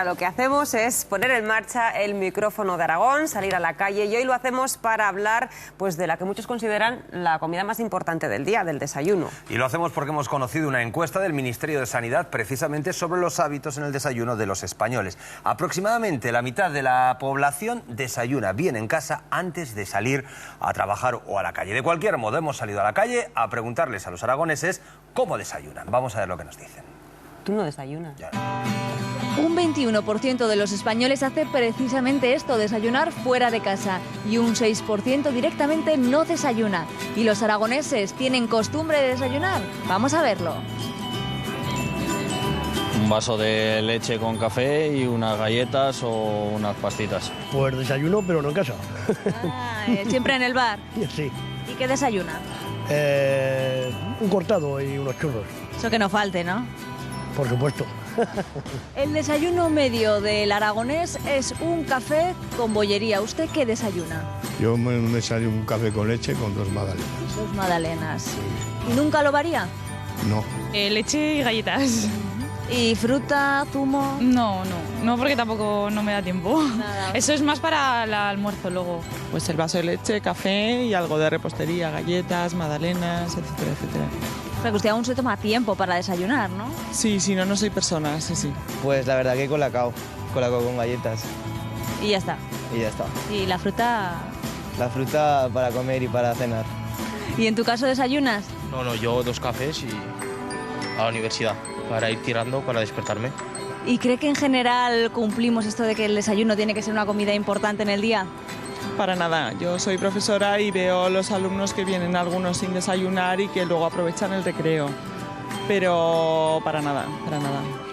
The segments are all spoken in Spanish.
Lo que hacemos es poner en marcha el micrófono de Aragón, salir a la calle, y hoy lo hacemos para hablar pues de la que muchos consideran la comida más importante del día, del desayuno. Y lo hacemos porque hemos conocido una encuesta del Ministerio de Sanidad precisamente sobre los hábitos en el desayuno de los españoles. Aproximadamente la mitad de la población desayuna bien en casa antes de salir a trabajar o a la calle. De cualquier modo, hemos salido a la calle a preguntarles a los aragoneses cómo desayunan. Vamos a ver lo que nos dicen. ¿Tú no desayunas? Ya. Un 21% de los españoles hace precisamente esto, desayunar fuera de casa, y un 6% directamente no desayuna. ¿Y los aragoneses tienen costumbre de desayunar? Vamos a verlo. Un vaso de leche con café y unas galletas o unas pastitas. Pues desayuno, pero no en casa. Siempre en el bar. Sí. ¿Y qué desayuna? Un cortado y unos churros, Eso que no falte, ¿no? por supuesto. El desayuno medio del aragonés es un café con bollería. ¿Usted qué desayuna? Yo me desayuno un café con leche con 2 magdalenas. 2 magdalenas. ¿Y nunca lo varía? No. Leche y galletas. ¿Y fruta, zumo? No, porque tampoco no me da tiempo. Nada. Eso es más para el almuerzo luego. Pues el vaso de leche, café y algo de repostería, galletas, magdalenas, etcétera, etcétera. O sea, que usted aún se toma tiempo para desayunar, ¿no? Sí, si no, no soy persona, sí. Pues la verdad que colacao con galletas Y ya está. y ya está. ¿Y la fruta? La fruta para comer y para cenar. ¿Y en tu caso desayunas? No, yo 2 cafés y a la universidad para ir tirando, para despertarme. ¿Y cree que en general cumplimos esto de que el desayuno tiene que ser una comida importante en el día? Para nada, yo soy profesora y veo los alumnos que vienen algunos sin desayunar y que luego aprovechan el recreo. Pero para nada.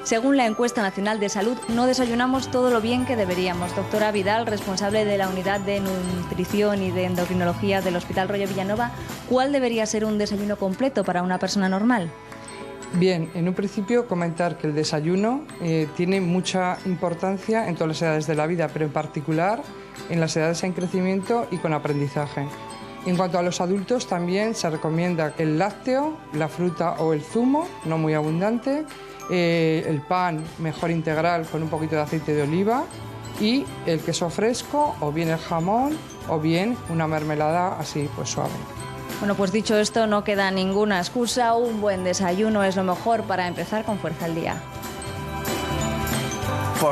Según la encuesta nacional de salud, no desayunamos todo lo bien que deberíamos. Doctora Vidal, responsable de la unidad de nutrición y de endocrinología del Hospital Rollo Villanova, ¿cuál debería ser un desayuno completo para una persona normal? Bien, en un principio comentar que el desayuno tiene mucha importancia en todas las edades de la vida, pero en particular en las edades en crecimiento y con aprendizaje. En cuanto a los adultos, también se recomienda el lácteo, la fruta o el zumo, no muy abundante, el pan mejor integral con un poquito de aceite de oliva y el queso fresco o bien el jamón o bien una mermelada así pues suave. Bueno, pues dicho esto, no queda ninguna excusa. Un buen desayuno es lo mejor para empezar con fuerza el día.